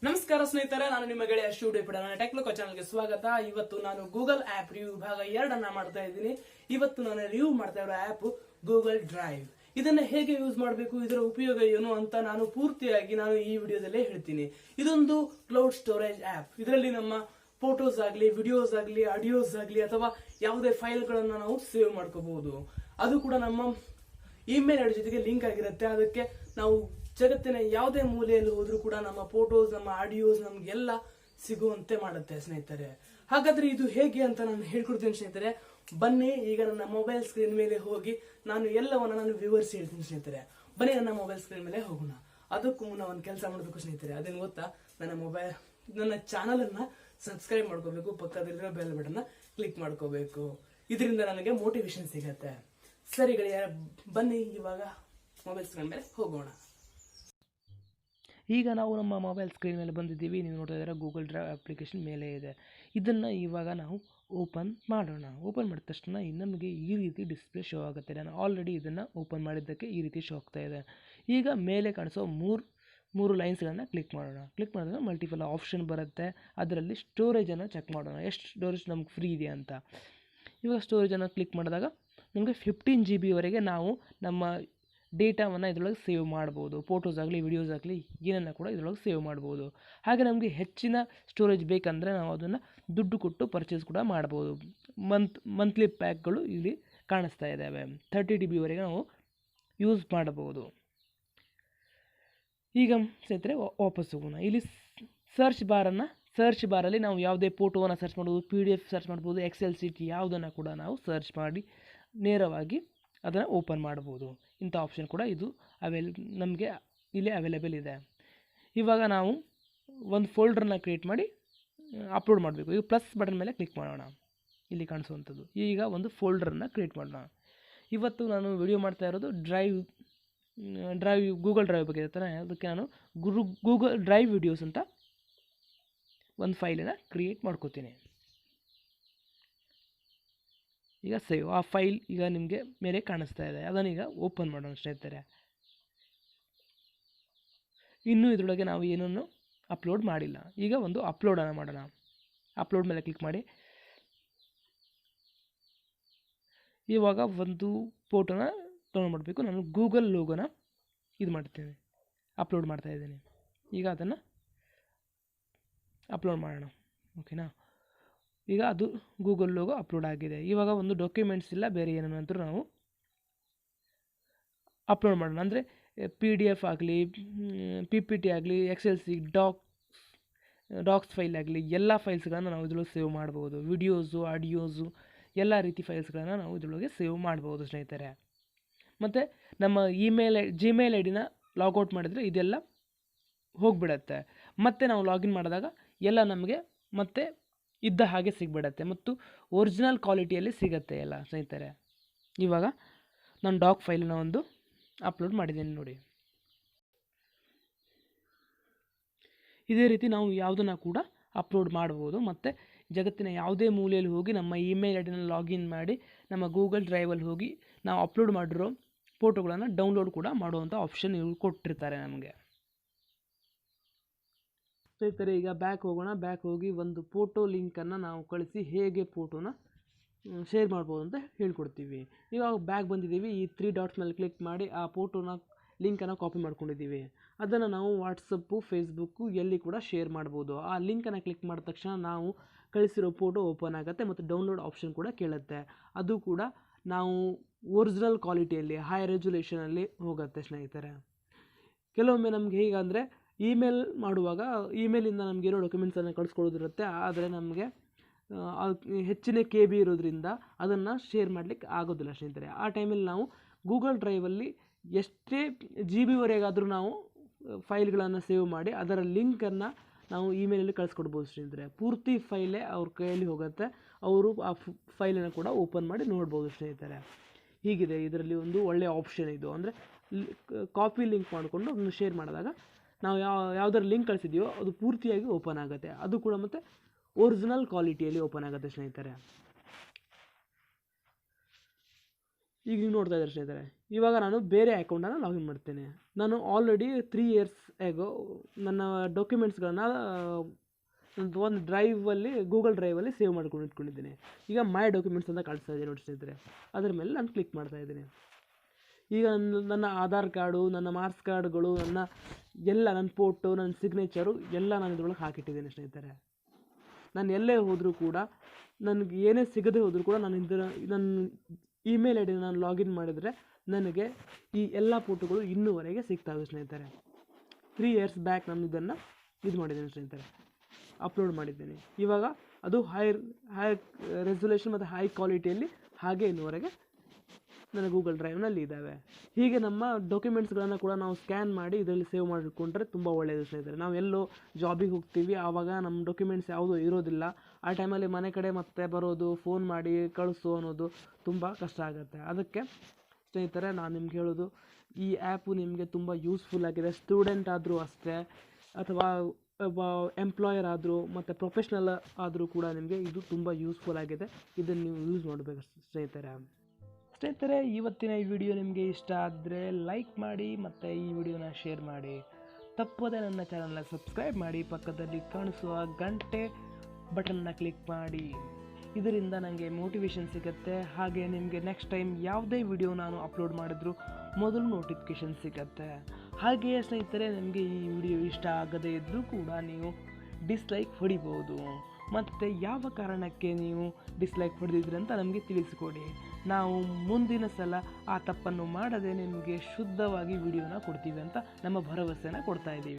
ನಮಸ್ಕಾರ ಸ್ನೇಹಿತರೆ, ನಾನು ನಿಮ್ಮ ಗೆಳೆಯ ಸ್ಟುಡಿಯೋ ನನ್ನ ಟೆಕ್ ಲೋಕ ಚಾನಲ್ಗೆ ಸ್ವಾಗತ. ಇವತ್ತು ನಾನು ಗೂಗಲ್ ಆಪ್ ರಿವ್ಯೂ ಭಾಗ 2 ಮಾಡ್ತಾ ಇದ್ದೀನಿ. ಇವತ್ತು ನಾನು ರಿವ್ಯೂ ಮಾಡ್ತಾ ಇರೋ ಆಪ್ ಗೂಗಲ್ ಡ್ರೈವ್. ಇದನ್ನ ಹೇಗೆ ಯೂಸ್ ಮಾಡಬೇಕು, ಇದರ ಉಪಯೋಗ ಏನು ಅಂತ ನಾನು ಪೂರ್ತಿಯಾಗಿ ಈ ವಿಡಿಯೋದಲ್ಲೇ ಹೇಳ್ತೀನಿ. ಇದೊಂದು ಕ್ಲೌಡ್ ಸ್ಟೋರೇಜ್ ಆಪ್. ಇದರಲ್ಲಿ ನಮ್ಮ ಫೋಟೋಸ್ ಆಗಲಿ, ವಿಡಿಯೋಸ್ ಆಗಲಿ, ಆಡಿಯೋಸ್ ಆಗಲಿ ಅಥವಾ ಯಾವುದೇ ಫೈಲ್ಗಳನ್ನು ನಾವು ಸೇವ್ ಮಾಡ್ಕೋಬಹುದು. ಅದು ಕೂಡ ನಮ್ಮ ಇಮೇಲ್ ಐಡಿ ಜೊತೆಗೆ ಲಿಂಕ್ ಆಗಿರುತ್ತೆ. ಅದಕ್ಕೆ ನಾವು ಜಗತ್ತಿನ ಯಾವುದೇ ಮೂಲೆಯಲ್ಲಿ ಹೋದ್ರೂ ಕೂಡ ನಮ್ಮ ಫೋಟೋಸ್, ನಮ್ಮ ಆಡಿಯೋಸ್ ನಮ್ಗೆಲ್ಲ ಸಿಗುವಂತೆ ಮಾಡುತ್ತೆ ಸ್ನೇಹಿತರೆ. ಹಾಗಾದ್ರೆ ಇದು ಹೇಗೆ ಅಂತ ನಾನು ಹೇಳ್ಕೊಡ್ತೀನಿ ಸ್ನೇಹಿತರೆ. ಬನ್ನಿ, ಈಗ ನನ್ನ ಮೊಬೈಲ್ ಸ್ಕ್ರೀನ್ ಮೇಲೆ ಹೋಗಿ ನಾನು ಎಲ್ಲವನ್ನ ವಿವರಿಸಿ ಹೇಳ್ತೀನಿ ಸ್ನೇಹಿತರೆ. ಬನ್ನಿ, ನನ್ನ ಮೊಬೈಲ್ ಸ್ಕ್ರೀನ್ ಮೇಲೆ ಹೋಗೋಣ. ಅದಕ್ಕೂ ಮುನ್ನ ಒಂದು ಕೆಲಸ ಮಾಡಬೇಕು ಸ್ನೇಹಿತರೆ. ಅದೇನು ಗೊತ್ತಾ, ನನ್ನ ಚಾನಲ್ ಅನ್ನ ಸಬ್ಸ್ಕ್ರೈಬ್ ಮಾಡ್ಕೋಬೇಕು, ಪಕ್ಕದಲ್ಲಿರೋ ಬೆಲ್ ಬಟನ್ ಕ್ಲಿಕ್ ಮಾಡ್ಕೋಬೇಕು. ಇದರಿಂದ ನನಗೆ ಮೋಟಿವೇಶನ್ ಸಿಗತ್ತೆ. ಸರಿ ಗೆಳೆಯ, ಬನ್ನಿ ಇವಾಗ ಮೊಬೈಲ್ ಸ್ಕ್ರೀನ್ ಮೇಲೆ ಹೋಗೋಣ. ಈಗ ನಾವು ನಮ್ಮ ಮೊಬೈಲ್ ಸ್ಕ್ರೀನ್ ಮೇಲೆ ಬಂದಿದ್ದೀವಿ. ನೀವು ನೋಡ್ತಾ ಇದ್ದೀರಾ ಗೂಗಲ್ ಡ್ರೈವ್ ಅಪ್ಲಿಕೇಶನ್ ಮೇಲೆ ಇದೆ. ಇದನ್ನು ಇವಾಗ ನಾವು ಓಪನ್ ಮಾಡೋಣ. ಓಪನ್ ಮಾಡಿದ ತಕ್ಷಣ ನಮಗೆ ಈ ರೀತಿ ಡಿಸ್ಪ್ಲೇ ಶೋ ಆಗುತ್ತೆ. ನಾನು ಆಲ್ರೆಡಿ ಇದನ್ನು ಓಪನ್ ಮಾಡಿದ್ದಕ್ಕೆ ಈ ರೀತಿ ಶೋ ಆಗ್ತಾ ಇದೆ. ಈಗ ಮೇಲೆ ಕಾಣಿಸೋ ಮೂರು ಲೈನ್ಸ್ಗಳನ್ನು ಕ್ಲಿಕ್ ಮಾಡೋಣ. ಕ್ಲಿಕ್ ಮಾಡಿದ್ರೆ ಮಲ್ಟಿಪಲ್ ಆಪ್ಷನ್ ಬರುತ್ತೆ. ಅದರಲ್ಲಿ ಸ್ಟೋರೇಜನ್ನು ಚೆಕ್ ಮಾಡೋಣ, ಎಷ್ಟು ಸ್ಟೋರೇಜ್ ನಮ್ಗೆ ಫ್ರೀ ಇದೆ ಅಂತ. ಇವಾಗ ಸ್ಟೋರೇಜನ್ನು ಕ್ಲಿಕ್ ಮಾಡಿದಾಗ ನಮಗೆ 15 GB ವರೆಗೆ ನಾವು ನಮ್ಮ ಡೇಟಾವನ್ನು ಇದರೊಳಗೆ ಸೇವ್ ಮಾಡ್ಬೋದು. ಫೋಟೋಸ್ ಆಗಲಿ, ವಿಡಿಯೋಸ್ ಆಗಲಿ, ಏನನ್ನು ಕೂಡ ಇದರೊಳಗೆ ಸೇವ್ ಮಾಡ್ಬೋದು. ಹಾಗೆ ನಮಗೆ ಹೆಚ್ಚಿನ ಸ್ಟೋರೇಜ್ ಬೇಕಂದರೆ ನಾವು ಅದನ್ನು ದುಡ್ಡು ಕೊಟ್ಟು ಪರ್ಚೇಸ್ ಕೂಡ ಮಾಡ್ಬೋದು. ಮಂತ್ಲಿ ಪ್ಯಾಕ್ಗಳು ಇಲ್ಲಿ ಕಾಣಿಸ್ತಾ ಇದ್ದಾವೆ. 30 GB ವರೆಗೆ ನಾವು ಯೂಸ್ ಮಾಡಬಹುದು. ಈಗ ಸ್ನೇಹಿತರೆ ವಾಪಸ್ ಹೋಗೋಣ. ಇಲ್ಲಿ ಸರ್ಚ್ ಬಾರಲ್ಲಿ ನಾವು ಯಾವುದೇ ಫೋಟೋವನ್ನು ಸರ್ಚ್ ಮಾಡ್ಬೋದು, PDF ಸರ್ಚ್ ಮಾಡ್ಬೋದು, ಎಕ್ಸೆಲ್ ಶೀಟ್ ಯಾವುದನ್ನು ಕೂಡ ನಾವು ಸರ್ಚ್ ಮಾಡಿ ನೇರವಾಗಿ ಅದನ್ನು ಓಪನ್ ಮಾಡ್ಬೋದು. ಇಂಥ ಆಪ್ಷನ್ ಕೂಡ ಇದು ನಮಗೆ ಇಲ್ಲಿ ಅವೈಲೇಬಲ್ ಇದೆ. ಇವಾಗ ನಾವು ಒಂದು ಫೋಲ್ಡ್ರನ್ನ ಕ್ರಿಯೇಟ್ ಮಾಡಿ ಅಪ್ಲೋಡ್ ಮಾಡಬೇಕು. ಈಗ ಪ್ಲಸ್ ಬಟನ್ ಮೇಲೆ ಕ್ಲಿಕ್ ಮಾಡೋಣ. ಇಲ್ಲಿ ಕಾಣಿಸುವಂಥದ್ದು. ಈಗ ಒಂದು ಫೋಲ್ಡ್ರನ್ನು ಕ್ರಿಯೇಟ್ ಮಾಡೋಣ. ಇವತ್ತು ನಾನು ವಿಡಿಯೋ ಮಾಡ್ತಾ ಇರೋದು ಗೂಗಲ್ ಡ್ರೈವ್ ಬಗ್ಗೆ ಇರ್ತಾನೆ. ಅದಕ್ಕೆ ನಾನು ಗೂಗಲ್ ಡ್ರೈವ್ ವಿಡಿಯೋಸ್ ಅಂತ ಒಂದು ಫೈಲನ್ನು ಕ್ರಿಯೇಟ್ ಮಾಡ್ಕೋತೀನಿ. ಈಗ ಸೇವ್ ಆ ಫೈಲ್ ಈಗ ನಿಮಗೆ ಮೇಲೆ ಕಾಣಿಸ್ತಾ ಇದೆ. ಅದನ್ನೀಗ ಓಪನ್ ಮಾಡೋಣ ಸ್ನೇಹಿತರೆ. ಇನ್ನೂ ಇದರೊಳಗೆ ನಾವು ಏನನ್ನು ಅಪ್ಲೋಡ್ ಮಾಡಿಲ್ಲ. ಈಗ ಒಂದು ಅಪ್ಲೋಡನ್ನು ಮಾಡೋಣ. ಅಪ್ಲೋಡ್ ಮೇಲೆ ಕ್ಲಿಕ್ ಮಾಡಿ ಇವಾಗ ಒಂದು ಫೋಟೋನ ಡೌನ್ಲೋಡ್ ಮಾಡಬೇಕು. ನಾನು ಗೂಗಲ್ ಲೋಗೋನ ಅಪ್ಲೋಡ್ ಮಾಡ್ತಾ ಇದ್ದೀನಿ. ಈಗ ಅದನ್ನು ಅಪ್ಲೋಡ್ ಮಾಡೋಣ. ಓಕೆನಾ? ಈಗ ಅದು ಗೂಗಲ್ ಲೋಗೋ ಅಪ್ಲೋಡ್ ಆಗಿದೆ. ಇವಾಗ ಒಂದು ಡಾಕ್ಯುಮೆಂಟ್ಸ್ ಇಲ್ಲ, ಬೇರೆ ಏನಂತರೂ ನಾವು ಅಪ್ಲೋಡ್ ಮಾಡೋಣ. ಅಂದರೆ PDF ಆಗಲಿ, PPT ಆಗಲಿ, ಎಕ್ಸೆಲ್ ಶೀಟ್, ಡಾಕ್ಸ್ ಫೈಲ್ ಆಗಲಿ, ಎಲ್ಲ ಫೈಲ್ಸ್ಗಳನ್ನು ನಾವು ಇದರೊಳಗೆ ಸೇವ್ ಮಾಡ್ಬೋದು. ವಿಡಿಯೋಸು, ಆಡಿಯೋಸು, ಎಲ್ಲ ರೀತಿ ಫೈಲ್ಸ್ಗಳನ್ನು ನಾವು ಇದರೊಳಗೆ ಸೇವ್ ಮಾಡ್ಬೋದು ಸ್ನೇಹಿತರೆ. ಮತ್ತು ನಮ್ಮ ಜಿಮೇಲ್ ಐ ಡಿನ ಲಾಗೌಟ್ ಮಾಡಿದರೆ ಇದೆಲ್ಲ ಹೋಗಿಬಿಡತ್ತೆ. ಮತ್ತು ನಾವು ಲಾಗಿನ್ ಮಾಡಿದಾಗ ಎಲ್ಲ ನಮಗೆ ಮತ್ತೆ ಇದ್ದ ಹಾಗೆ ಸಿಗ್ಬಿಡತ್ತೆ ಮತ್ತು ಒರಿಜಿನಲ್ ಕ್ವಾಲಿಟಿಯಲ್ಲಿ ಸಿಗತ್ತೆ ಎಲ್ಲ ಸ್ನೇಹಿತರೆ. ಇವಾಗ ನಾನು ಡಾಕ್ ಫೈಲನ್ನ ಒಂದು ಅಪ್ಲೋಡ್ ಮಾಡಿದ್ದೀನಿ ನೋಡಿ. ಇದೇ ರೀತಿ ನಾವು ಯಾವುದನ್ನು ಕೂಡ ಅಪ್ಲೋಡ್ ಮಾಡ್ಬೋದು. ಮತ್ತು ಜಗತ್ತಿನ ಯಾವುದೇ ಮೂಲೆಯಲ್ಲಿ ಹೋಗಿ ನಮ್ಮ ಇಮೇಲ್ ಐ ಡಿನ ಲಾಗಿನ್ ಮಾಡಿ ನಮ್ಮ ಗೂಗಲ್ ಡ್ರೈವಲ್ಲಿ ಹೋಗಿ ನಾವು ಅಪ್ಲೋಡ್ ಮಾಡಿರೋ ಫೋಟೋಗಳನ್ನು ಡೌನ್ಲೋಡ್ ಕೂಡ ಮಾಡುವಂಥ ಆಪ್ಷನ್ ಇವರು ಕೊಟ್ಟಿರ್ತಾರೆ ನಮಗೆ ಸ್ನೇಹಿತರೆ. ಈಗ ಬ್ಯಾಕ್ ಹೋಗೋಣ. ಬ್ಯಾಕ್ ಹೋಗಿ ಒಂದು ಫೋಟೋ ಲಿಂಕನ್ನು ನಾವು ಕಳಿಸಿ ಹೇಗೆ ಫೋಟೋನ ಶೇರ್ ಮಾಡ್ಬೋದು ಅಂತ ಹೇಳ್ಕೊಡ್ತೀವಿ. ಇವಾಗ ಬ್ಯಾಕ್ ಬಂದಿದ್ದೀವಿ. ಈ 3 ಡಾಟ್ಸ್ ಮೇಲೆ ಕ್ಲಿಕ್ ಮಾಡಿ ಆ ಫೋಟೋನ ಲಿಂಕನ್ನು ಕಾಪಿ ಮಾಡ್ಕೊಂಡಿದ್ದೀವಿ. ಅದನ್ನು ನಾವು ವಾಟ್ಸಪ್ಪು, ಫೇಸ್ಬುಕ್ಕು ಎಲ್ಲಿ ಕೂಡ ಶೇರ್ ಮಾಡ್ಬೋದು. ಆ ಲಿಂಕನ್ನು ಕ್ಲಿಕ್ ಮಾಡಿದ ತಕ್ಷಣ ನಾವು ಕಳಿಸಿರೋ ಫೋಟೋ ಓಪನ್ ಆಗುತ್ತೆ ಮತ್ತು ಡೌನ್ಲೋಡ್ ಆಪ್ಷನ್ ಕೂಡ ಕೇಳುತ್ತೆ. ಅದು ಕೂಡ ನಾವು ಒರಿಜಿನಲ್ ಕ್ವಾಲಿಟಿಯಲ್ಲಿ, ಹೈ ರೆಸೊಲ್ಯೂಷನಲ್ಲಿ ಹೋಗುತ್ತೆ ಸ್ನೇಹಿತರೆ. ಕೆಲವೊಮ್ಮೆ ನಮ್ಗೆ ಹೇಗಂದರೆ ಇಮೇಲ್ ಮಾಡುವಾಗ ಇಮೇಲಿಂದ ನಮಗೇನೋ ಡಾಕ್ಯುಮೆಂಟ್ಸನ್ನು ಕಳಿಸ್ಕೊಡೋದಿರುತ್ತೆ. ಆದರೆ ನಮಗೆ ಹೆಚ್ಚಿನ KB ಇರೋದ್ರಿಂದ ಅದನ್ನು ಶೇರ್ ಮಾಡಲಿಕ್ಕೆ ಆಗೋದಿಲ್ಲ ಸ್ನೇಹಿತರೆ. ಆ ಟೈಮಲ್ಲಿ ನಾವು ಗೂಗಲ್ ಡ್ರೈವಲ್ಲಿ ಎಷ್ಟೇ GB ವರೆಗಾದರೂ ನಾವು ಫೈಲ್ಗಳನ್ನು ಸೇವ್ ಮಾಡಿ ಅದರ ಲಿಂಕನ್ನು ನಾವು ಇಮೇಲಲ್ಲಿ ಕಳಿಸ್ಕೊಡ್ಬೋದು ಸ್ನೇಹಿತರೆ. ಪೂರ್ತಿ ಫೈಲೇ ಅವ್ರ ಕೈಯಲ್ಲಿ ಹೋಗುತ್ತೆ. ಅವರು ಆ ಫೈಲನ್ನು ಕೂಡ ಓಪನ್ ಮಾಡಿ ನೋಡ್ಬೋದು ಸ್ನೇಹಿತರೆ. ಹೀಗಿದೆ ಇದರಲ್ಲಿ ಒಂದು ಒಳ್ಳೆಯ ಆಪ್ಷನ್ ಇದು. ಅಂದರೆ ಕಾಪಿ ಲಿಂಕ್ ಮಾಡಿಕೊಂಡು ಅದನ್ನು ಶೇರ್ ಮಾಡಿದಾಗ ನಾವು ಯಾವುದರ ಲಿಂಕ್ ಕಳಿಸಿದೆಯೋ ಅದು ಪೂರ್ತಿಯಾಗಿ ಓಪನ್ ಆಗುತ್ತೆ. ಅದು ಕೂಡ ಮತ್ತು ಒರಿಜಿನಲ್ ಕ್ವಾಲಿಟಿಯಲ್ಲಿ ಓಪನ್ ಆಗುತ್ತೆ ಸ್ನೇಹಿತರೆ. ಈಗ ನೀವು ನೋಡ್ತಾ ಇದ್ದಾರೆ ಸ್ನೇಹಿತರೆ. ಇವಾಗ ನಾನು ಬೇರೆ ಅಕೌಂಟನ್ನು ಲಾಗಿನ್ ಮಾಡ್ತೇನೆ. ನಾನು ಆಲ್ರೆಡಿ 3 years ಹೇಗೋ ನನ್ನ ಡಾಕ್ಯುಮೆಂಟ್ಸ್ಗಳನ್ನ ಒಂದು ಡ್ರೈವಲ್ಲಿ ಗೂಗಲ್ ಡ್ರೈವಲ್ಲಿ ಸೇವ್ ಮಾಡ್ಕೊಂಡು ಇಟ್ಕೊಂಡಿದ್ದೀನಿ. ಈಗ ಮೈ ಡಾಕ್ಯುಮೆಂಟ್ಸ್ ಅಂತ ಕಾಣಿಸ್ತಾ ಇದೆ ನೋಡಿ ಸ್ನೇಹಿತರೆ, ಅದ್ರ ಮೇಲೆ ನಾನು ಕ್ಲಿಕ್ ಮಾಡ್ತಾ ಇದ್ದೀನಿ. ಈಗ ನನ್ನ ಆಧಾರ್ ಕಾರ್ಡು, ನನ್ನ ಮಾರ್ಕ್ಸ್ ಕಾರ್ಡ್ಗಳು, ನನ್ನ ಫೋಟೋ, ನನ್ನ ಸಿಗ್ನೇಚರು ಎಲ್ಲ ನಾನು ಇದ್ರೊಳಗೆ ಹಾಕಿಟ್ಟಿದ್ದೀನಿ ಸ್ನೇಹಿತರೆ. ನಾನು ಎಲ್ಲೇ ಹೋದರೂ ಕೂಡ, ನನಗೆ ಏನೇ ಸಿಗದೆ ಹೋದರೂ ಕೂಡ ನನ್ನ ಇಮೇಲ್ ಐ ಡಿ ನಾನು ಲಾಗಿನ್ ಮಾಡಿದರೆ ನನಗೆ ಈ ಎಲ್ಲ ಫೋಟೋಗಳು ಇನ್ನೂವರೆಗೆ ಸಿಗ್ತಾವೆ ಸ್ನೇಹಿತರೆ. 3 years ಬ್ಯಾಕ್ ನಾನು ಇದನ್ನು ಮಾಡಿದ್ದೀನಿ ಸ್ನೇಹಿತರೆ, ಅಪ್ಲೋಡ್ ಮಾಡಿದ್ದೀನಿ. ಇವಾಗ ಅದು ಹೈ ರೆಸೊಲ್ಯೂಷನ್ ಮತ್ತು ಹೈ ಕ್ವಾಲಿಟಿಯಲ್ಲಿ ಹಾಗೆ ಇನ್ನೂವರೆಗೆ ನನ್ನ ಗೂಗಲ್ ಡ್ರೈವ್ನಲ್ಲಿ ಇದ್ದಾವೆ. ಹೀಗೆ ನಮ್ಮ ಡಾಕ್ಯುಮೆಂಟ್ಸ್ಗಳನ್ನು ಕೂಡ ನಾವು ಸ್ಕ್ಯಾನ್ ಮಾಡಿ ಇದರಲ್ಲಿ ಸೇವ್ ಮಾಡಿಕೊಂಡ್ರೆ ತುಂಬ ಒಳ್ಳೆಯದು ಸ್ನೇಹಿತರೆ. ನಾವು ಎಲ್ಲೋ ಜಾಬಿಗೆ ಹೋಗ್ತೀವಿ, ಆವಾಗ ನಮ್ಮ ಡಾಕ್ಯುಮೆಂಟ್ಸ್ ಯಾವುದೂ ಇರೋದಿಲ್ಲ. ಆ ಟೈಮಲ್ಲಿ ಮನೆ ಕಡೆ ಮತ್ತೆ ಬರೋದು, ಫೋನ್ ಮಾಡಿ ಕಳಿಸು ಅನ್ನೋದು ತುಂಬ ಕಷ್ಟ ಆಗುತ್ತೆ. ಅದಕ್ಕೆ ಸ್ನೇಹಿತರೆ ನಾನು ನಿಮ್ಗೆ ಹೇಳೋದು, ಈ ಆ್ಯಪು ನಿಮಗೆ ತುಂಬ ಯೂಸ್ಫುಲ್ ಆಗಿದೆ. ಸ್ಟೂಡೆಂಟ್ ಆದರೂ ಅಷ್ಟೇ, ಅಥವಾ ಎಂಪ್ಲಾಯರ್ ಆದರೂ ಮತ್ತು ಪ್ರೊಫೆಷ್ನಲ್ ಆದರೂ ಕೂಡ ನಿಮಗೆ ಇದು ತುಂಬ ಯೂಸ್ಫುಲ್ ಆಗಿದೆ. ಇದನ್ನು ನೀವು ಯೂಸ್ ಮಾಡಬೇಕು ಸ್ನೇಹಿತರೆ. ಇವತ್ತಿನ ಈ ವಿಡಿಯೋ ನಿಮಗೆ ಇಷ್ಟ ಆದರೆ ಲೈಕ್ ಮಾಡಿ ಮತ್ತು ಈ ವಿಡಿಯೋನ ಶೇರ್ ಮಾಡಿ. ತಪ್ಪದೆ ನನ್ನ ಚಾನಲ್ನ ಸಬ್ಸ್ಕ್ರೈಬ್ ಮಾಡಿ, ಪಕ್ಕದಲ್ಲಿ ಕಾಣಿಸುವ ಗಂಟೆ ಬಟನ್ನ ಕ್ಲಿಕ್ ಮಾಡಿ. ಇದರಿಂದ ನನಗೆ ಮೋಟಿವೇಶನ್ ಸಿಗುತ್ತೆ. ಹಾಗೆ ನಿಮಗೆ ನೆಕ್ಸ್ಟ್ ಟೈಮ್ ಯಾವುದೇ ವಿಡಿಯೋ ನಾನು ಅಪ್ಲೋಡ್ ಮಾಡಿದ್ರು ಮೊದಲು ನೋಟಿಫಿಕೇಷನ್ ಸಿಗುತ್ತೆ. ಹಾಗೆಯೇ ಸ್ನೇಹಿತರೆ, ನಿಮಗೆ ಈ ವಿಡಿಯೋ ಇಷ್ಟ ಆಗದೇ ಇದ್ದರೂ ಕೂಡ ನೀವು ಡಿಸ್ಲೈಕ್ ಹೊಡಿಬೋದು. ಮತ್ತು ಯಾವ ಕಾರಣಕ್ಕೆ ನೀವು ಡಿಸ್ಲೈಕ್ ಹೊಡೆದಿದ್ರಿ ಅಂತ ನಮಗೆ ತಿಳಿಸಿಕೊಡಿ. ನಾವು ಮುಂದಿನ ಸಲ ಆ ತಪ್ಪನ್ನು ಮಾಡದೆ ನಿಮಗೆ ಶುದ್ಧವಾಗಿ ವಿಡಿಯೋನ ಕೊಡ್ತೀವಿ ಅಂತ ನಮ್ಮ ಭರವಸೆನ ಕೊಡ್ತಾ ಇದ್ದೀವಿ.